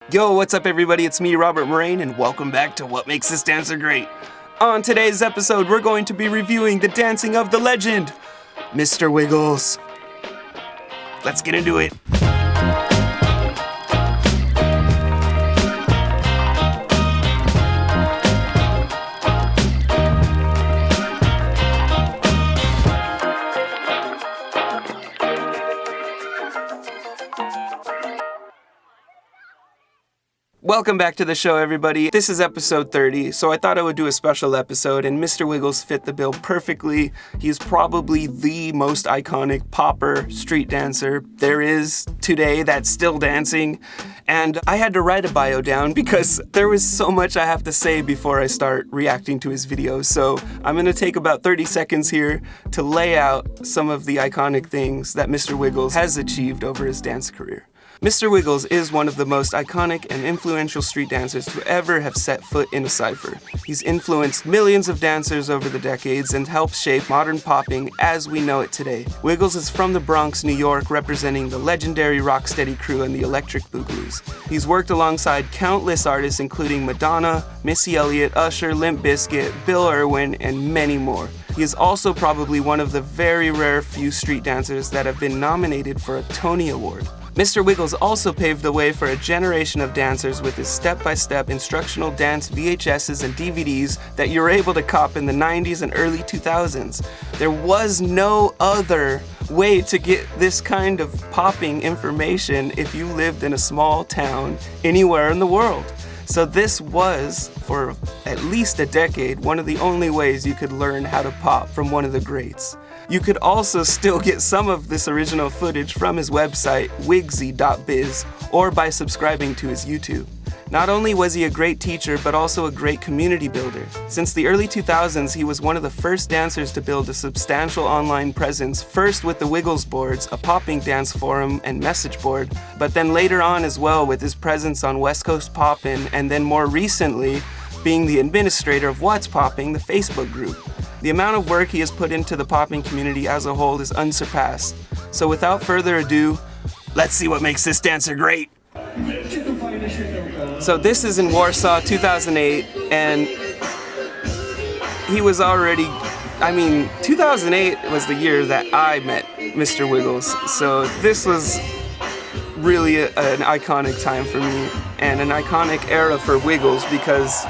Yo, what's up everybody? It's me, Robert Muraine, and welcome back to What Makes This Dancer Great. On today's episode, we're going to be reviewing the dancing of the legend, Mr. Wiggles. Let's get into it. Welcome back to the show, everybody. This is episode 30, so I thought I would do a special episode, and Mr. Wiggles fit the bill perfectly. He's probably the most iconic popper street dancer there is today that's still dancing, and I had to write a bio down because there was so much I have to say before I start reacting to his videos, so I'm going to take about 30 seconds here to lay out some of the iconic things that Mr. Wiggles has achieved over his dance career. Mr. Wiggles is one of the most iconic and influential street dancers to ever have set foot in a cypher. He's influenced millions of dancers over the decades and helped shape modern popping as we know it today. Wiggles is from the Bronx, New York, representing the legendary Rocksteady crew and the Electric Boogaloo's. He's worked alongside countless artists including Madonna, Missy Elliott, Usher, Limp Bizkit, Bill Irwin, and many more. He is also probably one of the very rare few street dancers that have been nominated for a Tony Award. Mr. Wiggles also paved the way for a generation of dancers with his step-by-step instructional dance VHSs and DVDs that you were able to cop in the 90s and early 2000s. There was no other way to get this kind of popping information if you lived in a small town anywhere in the world. So this was, for at least a decade, one of the only ways you could learn how to pop from one of the greats. You could also still get some of this original footage from his website, wigsy.biz, or by subscribing to his YouTube. Not only was he a great teacher, but also a great community builder. Since the early 2000s, he was one of the first dancers to build a substantial online presence, first with the Wiggles boards, a popping dance forum and message board, but then later on as well with his presence on West Coast Poppin', and then more recently, being the administrator of What's Popping, the Facebook group. The amount of work he has put into the popping community as a whole is unsurpassed. So without further ado, let's see what makes this dancer great. So this is in Warsaw, 2008, and he was already, 2008 was the year that I met Mr. Wiggles. So this was really an iconic time for me and an iconic era for Wiggles because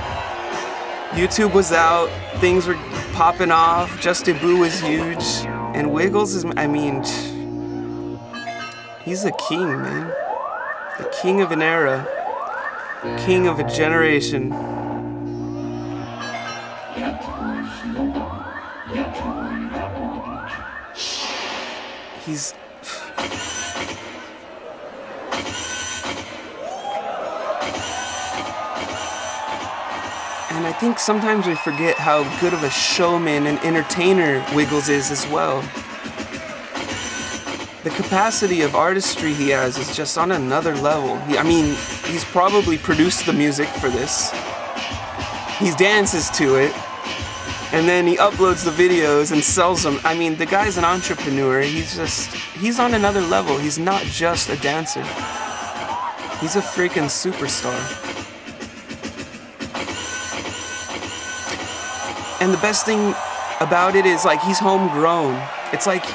YouTube was out, things were popping off, Justin Boo was huge, and Wiggles is, he's a king, man. The king of an era, king of a generation. He's... And I think sometimes we forget how good of a showman and entertainer Wiggles is as well. The capacity of artistry he has is just on another level. He's probably produced the music for this. He dances to it. And then he uploads the videos and sells them. The guy's an entrepreneur. He's on another level. He's not just a dancer. He's a freaking superstar. And the best thing about it is, he's homegrown. It's like...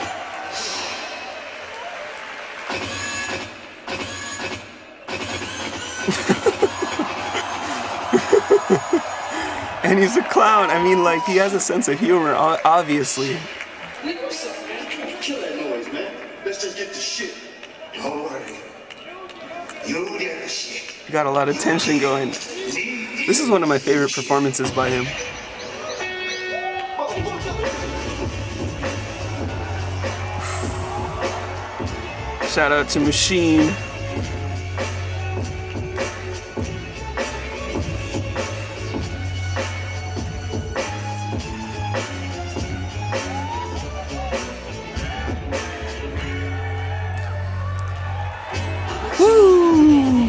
And he's a clown. He has a sense of humor, obviously. What's up, man? Kill that noise, man. Let's just get the shit. Don't worry. You'll get the shit. Got a lot of tension going. This is one of my favorite performances by him. Shout out to Machine. Woo!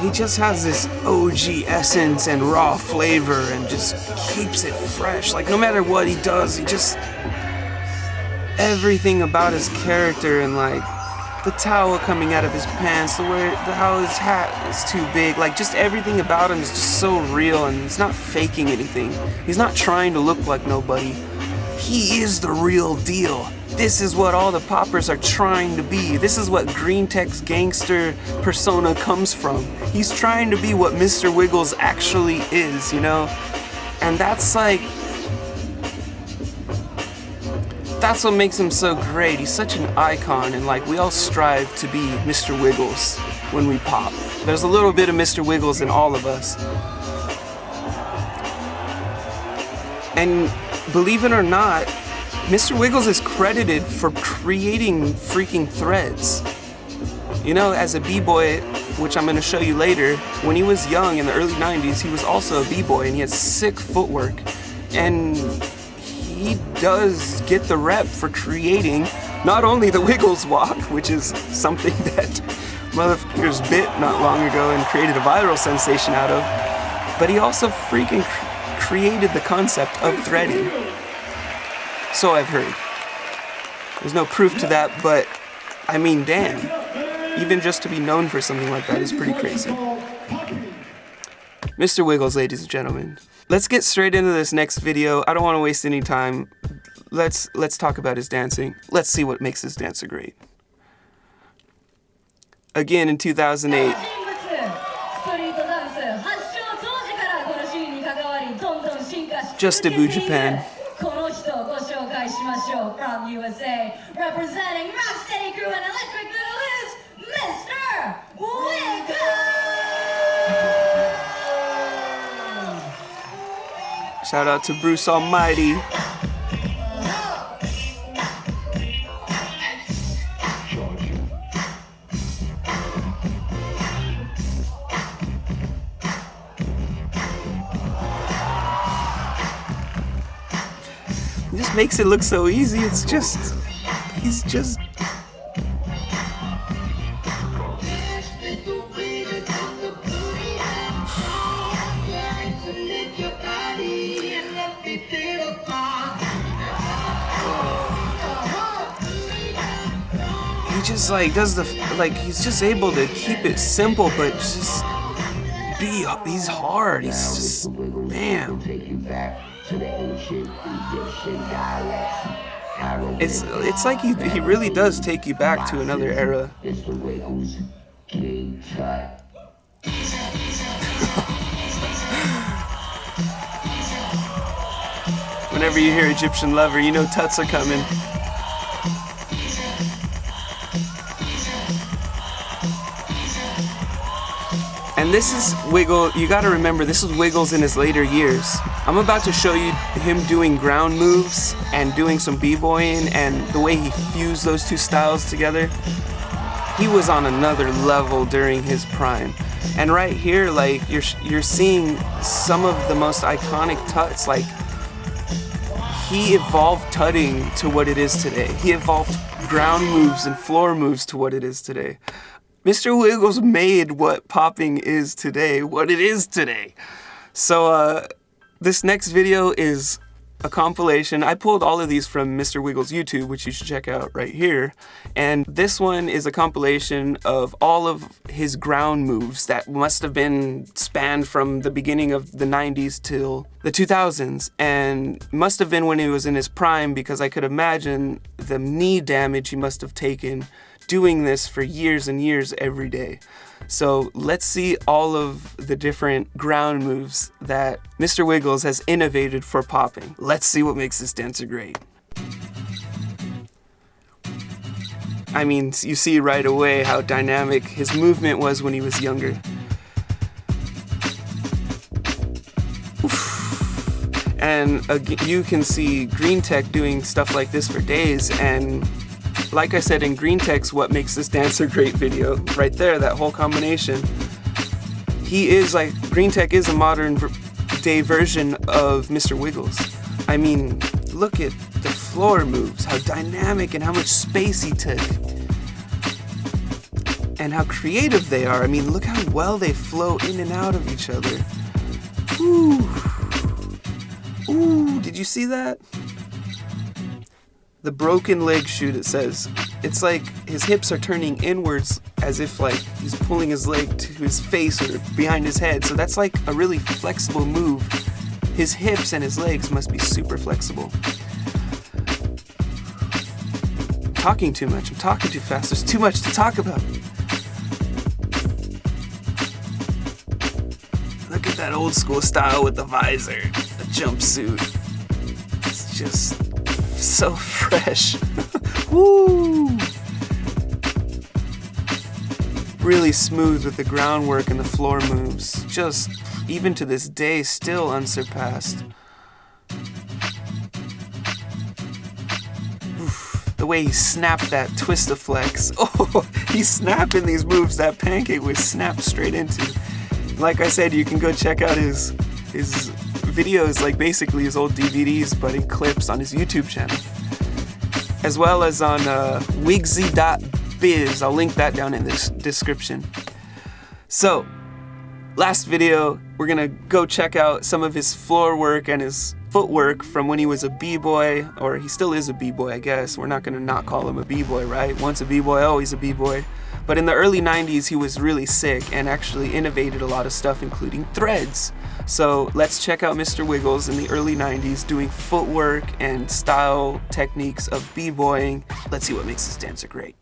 He just has this OG essence and raw flavor and just keeps it fresh. Like, no matter what he does, he just... Everything about his character, and like the towel coming out of his pants, how his hat is too big, like just everything about him is just so real, and he's not faking anything. He's not trying to look like nobody. He is the real deal. This is what all the poppers are trying to be. This is what Green Tech's gangster persona comes from. He's trying to be what Mr. Wiggles actually is, you know? And that's like... That's what makes him so great. He's such an icon, and like we all strive to be Mr. Wiggles when we pop. There's a little bit of Mr. Wiggles in all of us. And believe it or not, Mr. Wiggles is credited for creating freaking threads. You know, as a b-boy, which I'm going to show you later, when he was young in the early 90s, he was also a b-boy, and he had sick footwork. And he does get the rep for creating not only the Wiggles walk, which is something that motherfuckers bit not long ago and created a viral sensation out of, but he also freaking created the concept of threading. So I've heard. There's no proof to that, but I mean, damn. Even just to be known for something like that is pretty crazy. Mr. Wiggles, ladies and gentlemen. Let's get straight into this next video. I don't want to waste any time. Let's talk about his dancing. Let's see what makes his dancer great. Again, in 2008. Just debuted Japan. From USA, representing Rocksteady Crew and Electric Boogaloo is Mr. Wiggles! Shout out to Bruce Almighty. He just makes it look so easy. It's just, he's just... He just like does the, like he's just able to keep it simple, but just be, he's hard. He's just, bam. It's like he really does take you back to another era. Whenever you hear Egyptian Lover, you know tuts are coming. And this is Wiggle, you gotta remember, this is Wiggles in his later years. I'm about to show you him doing ground moves and doing some b-boying, and the way he fused those two styles together. He was on another level during his prime. And right here, like, you're seeing some of the most iconic tuts. Like, he evolved tutting to what it is today. He evolved ground moves and floor moves to what it is today. Mr. Wiggles made what popping is today, what it is today. So this next video is a compilation. I pulled all of these from Mr. Wiggles' YouTube, which you should check out right here. And this one is a compilation of all of his ground moves that must have been spanned from the beginning of the 90s till the 2000s. And must have been when he was in his prime, because I could imagine the knee damage he must have taken doing this for years and years every day. So let's see all of the different ground moves that Mr. Wiggles has innovated for popping. Let's see what makes this dancer great. I mean, you see right away how dynamic his movement was when he was younger. Oof. And you can see Green Tech doing stuff like this for days, and like I said in Green Tech's What Makes This Dancer Great video, right there, that whole combination, he is like, Green Tech is a modern day version of Mr. Wiggles. I mean, look at the floor moves, how dynamic and how much space he took. And how creative they are. I mean, look how well they flow in and out of each other. Whew. Ooh, did you see that? The broken leg shoot, it says. It's like his hips are turning inwards as if like he's pulling his leg to his face or behind his head. So that's like a really flexible move. His hips and his legs must be super flexible. I'm talking too much. I'm talking too fast. There's too much to talk about. Look at that old school style with the visor, the jumpsuit. It's just so fresh. Woo! Really smooth with the groundwork and the floor moves. Just, even to this day, still unsurpassed. Oof. The way he snapped that twist-a-flex. Oh, he's snapping these moves. That pancake was snapped straight into. Like I said, you can go check out his videos, like basically his old DVDs, but in clips on his YouTube channel. As well as on wigsy.biz. I'll link that down in the description. So, last video, we're gonna go check out some of his floor work and his footwork from when he was a b-boy, or he still is a b-boy, I guess. We're not gonna not call him a b-boy, right? Once a b-boy, always a b-boy. But in the early 90s, he was really sick and actually innovated a lot of stuff, including threads. So let's check out Mr. Wiggles in the early 90s doing footwork and style techniques of b-boying. Let's see what makes this dancer great.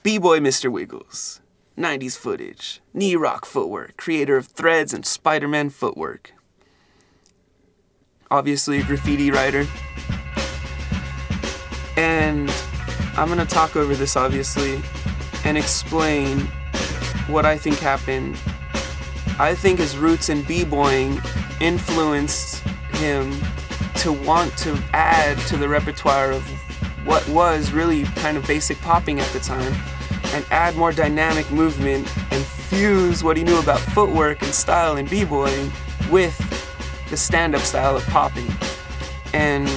B-boy Mr. Wiggles. 90s footage. Knee rock footwork. Creator of threads and Spider-Man footwork. Obviously a graffiti writer. And I'm gonna talk over this obviously and explain what I think happened. I think his roots in b-boying influenced him to want to add to the repertoire of what was really kind of basic popping at the time and add more dynamic movement and fuse what he knew about footwork and style in b-boying with the stand-up style of popping. And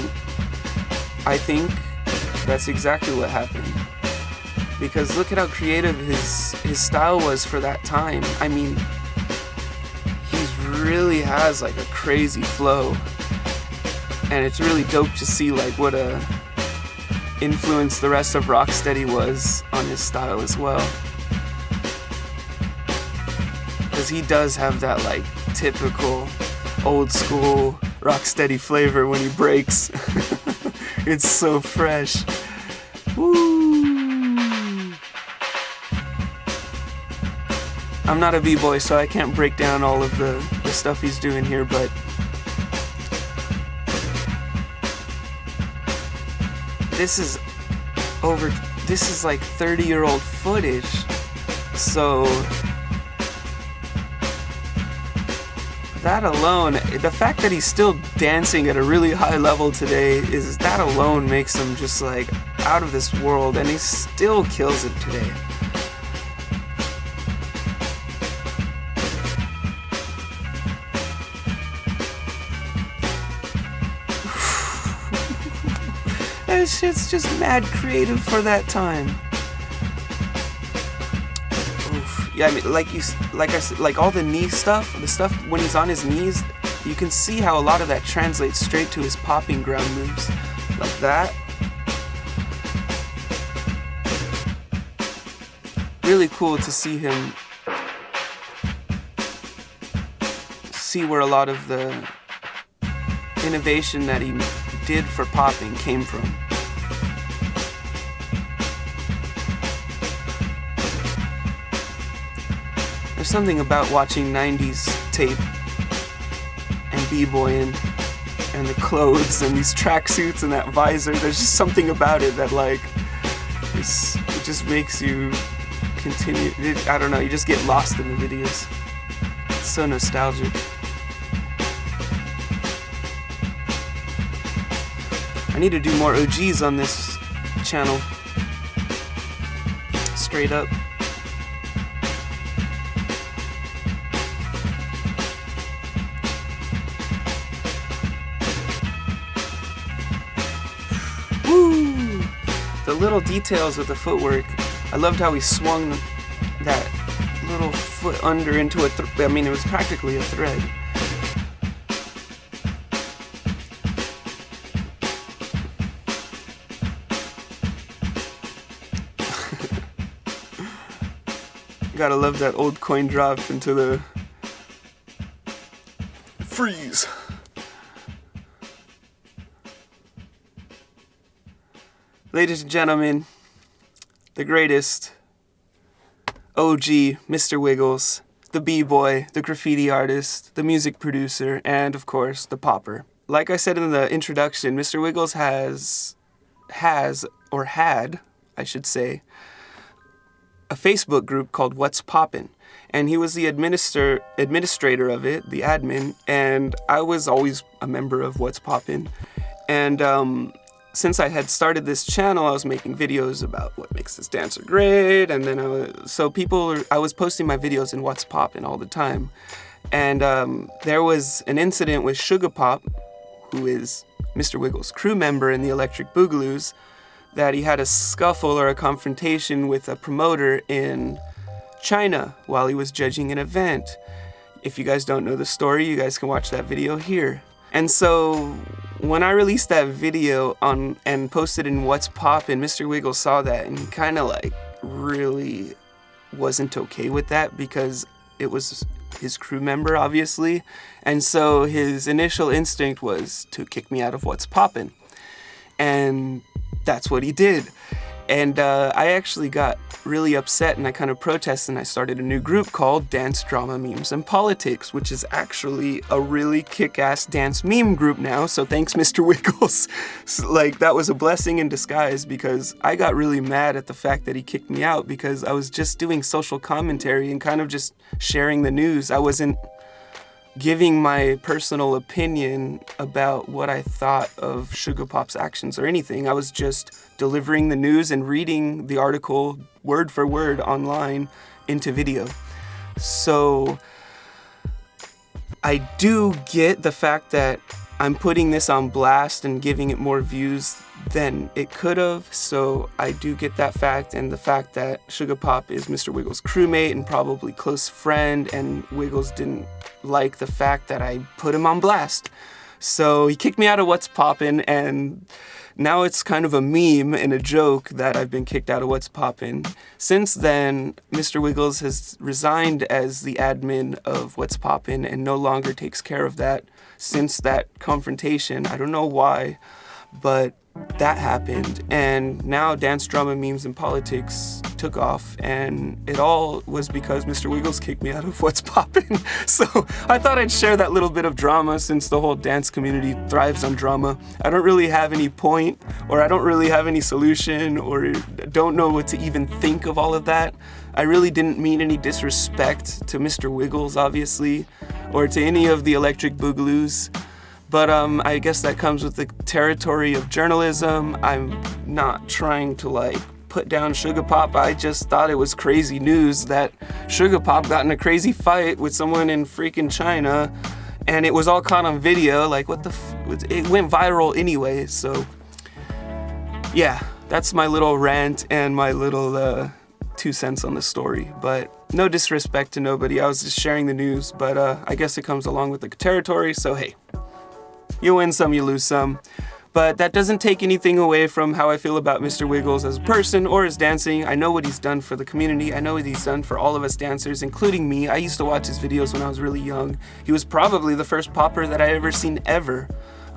I think that's exactly what happened. Because look at how creative his style was for that time. I mean, he really has like a crazy flow. And it's really dope to see like what a influence the rest of Rocksteady was on his style as well. Because he does have that like typical old school Rocksteady flavor when he breaks. It's so fresh. Woo! I'm not a b-boy, so I can't break down all of the stuff he's doing here, but this is like 30-year-old footage. So that alone, the fact that he's still dancing at a really high level today, is that alone makes him just like out of this world, and he still kills it today. That shit's just mad creative for that time. Oof. Yeah, I mean, like I said, like all the knee stuff, the stuff when he's on his knees, you can see how a lot of that translates straight to his popping ground moves, like that. Really cool to see him, see where a lot of the innovation that he did for popping came from. There's something about watching 90s tape and b-boying and the clothes and these tracksuits and that visor. There's just something about it that like, it just makes you continue. I don't know, you just get lost in the videos. It's so nostalgic. I need to do more OGs on this channel. Straight up. Woo! The little details of the footwork. I loved how he swung that little foot under into a I mean, it was practically a thread. Gotta love that old coin drop into the freeze. Ladies and gentlemen, the greatest OG, Mr. Wiggles, the b-boy, the graffiti artist, the music producer, and of course, the popper. Like I said in the introduction, Mr. Wiggles has, or had, I should say, a Facebook group called What's Poppin'. And he was the administrator of it, the admin, and I was always a member of What's Poppin'. And since I had started this channel, I was making videos about what makes this dancer great, and then I was posting my videos in What's Poppin' all the time. And there was an incident with Sugar Pop, who is Mr. Wiggles' crew member in the Electric Boogaloos, that he had a scuffle or a confrontation with a promoter in China while he was judging an event. If you guys don't know the story, you guys can watch that video here. And so when I released that video and posted in What's Poppin', Mr. Wiggles saw that and he kind of like really wasn't okay with that because it was his crew member, obviously. And so his initial instinct was to kick me out of What's Poppin'. And that's what he did. And I actually got really upset and I kind of protested and I started a new group called Dance, Drama, Memes, and Politics, which is actually a really kick-ass dance meme group now. So thanks, Mr. Wiggles. Like, that was a blessing in disguise because I got really mad at the fact that he kicked me out because I was just doing social commentary and kind of just sharing the news. I wasn't giving my personal opinion about what I thought of Sugar Pop's actions or anything. I was just delivering the news and reading the article word for word online into video. So I do get the fact that I'm putting this on blast and giving it more views than it could have. So I do get that fact, and the fact that Sugar Pop is Mr. Wiggles' crewmate and probably close friend, and Wiggles didn't like the fact that I put him on blast. So he kicked me out of What's Poppin', and now it's kind of a meme and a joke that I've been kicked out of What's Poppin'. Since then, Mr. Wiggles has resigned as the admin of What's Poppin' and no longer takes care of that since that confrontation. I don't know why, but that happened, and now Dance, Drama, Memes, and Politics took off, and it all was because Mr. Wiggles kicked me out of What's Poppin'. So I thought I'd share that little bit of drama since the whole dance community thrives on drama. I don't really have any point, or I don't really have any solution, or don't know what to even think of all of that. I really didn't mean any disrespect to Mr. Wiggles, obviously, or to any of the Electric Boogaloos. But I guess that comes with the territory of journalism. I'm not trying to put down Sugar Pop. I just thought it was crazy news that Sugar Pop got in a crazy fight with someone in freaking China, and it was all caught on video. Like, what the it went viral anyway. So yeah, that's my little rant and my little 2 cents on the story. But no disrespect to nobody. I was just sharing the news, but I guess it comes along with the territory. So hey. You win some, you lose some. But that doesn't take anything away from how I feel about Mr. Wiggles as a person or his dancing. I know what he's done for the community. I know what he's done for all of us dancers, including me. I used to watch his videos when I was really young. He was probably the first popper that I ever seen ever.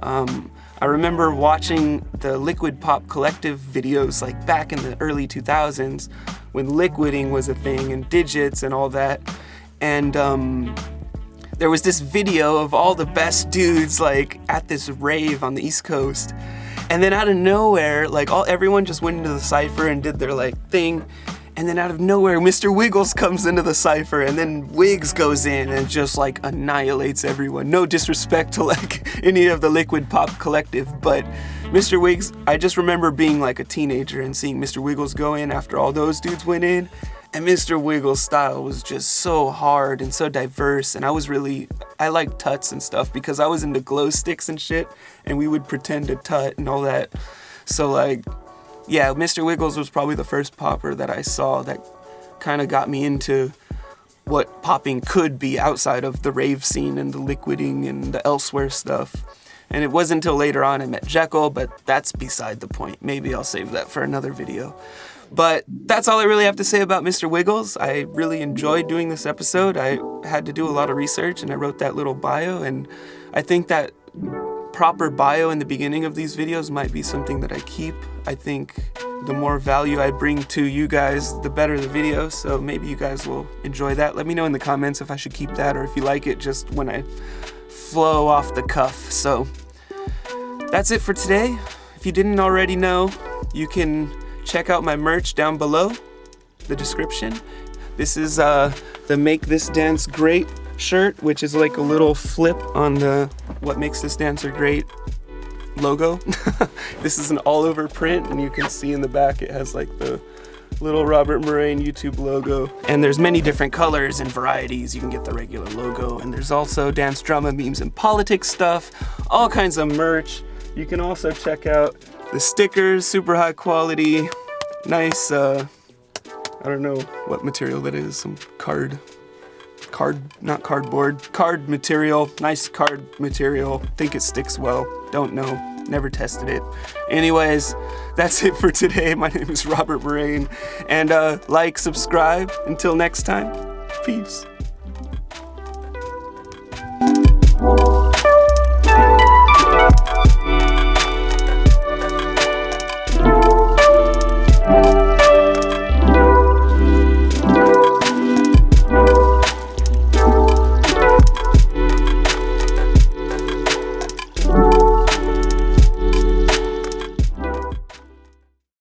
I remember watching the Liquid Pop Collective videos back in the early 2000s when liquiding was a thing and digits and all that. And there was this video of all the best dudes at this rave on the East Coast, and then out of nowhere, everyone just went into the cypher and did their thing, and then out of nowhere, Mr. Wiggles comes into the cypher, and then Wiggs goes in and just annihilates everyone. No disrespect to any of the Liquid Pop Collective, but Mr. Wiggs, I just remember being a teenager and seeing Mr. Wiggles go in after all those dudes went in. And Mr. Wiggles' style was just so hard and so diverse, and I liked tuts and stuff because I was into glow sticks and shit, and we would pretend to tut and all that. So yeah, Mr. Wiggles was probably the first popper that I saw that kind of got me into what popping could be outside of the rave scene and the liquiding and the elsewhere stuff. And it wasn't until later on I met Jekyll, but that's beside the point. Maybe I'll save that for another video. But that's all I really have to say about Mr. Wiggles. I really enjoyed doing this episode. I had to do a lot of research and I wrote that little bio, and I think that proper bio in the beginning of these videos might be something that I keep. I think the more value I bring to you guys, the better the video, so maybe you guys will enjoy that. Let me know in the comments if I should keep that or if you like it just when I flow off the cuff. So that's it for today. If you didn't already know, you can check out my merch down below, the description. This is the Make This Dance Great shirt, which is like a little flip on the What Makes This Dancer Great logo. This is an all-over print, and you can see in the back it has like the little Robert Muraine YouTube logo. And there's many different colors and varieties. You can get the regular logo, and there's also dance, drama, memes, and politics stuff, all kinds of merch. You can also check out the stickers, super high quality, nice, I don't know what material that is, some card, not cardboard, card material, nice card material. Think it sticks well, don't know, never tested it. Anyways, that's it for today. My name is Robert Muraine, and like, subscribe. Until next time, peace.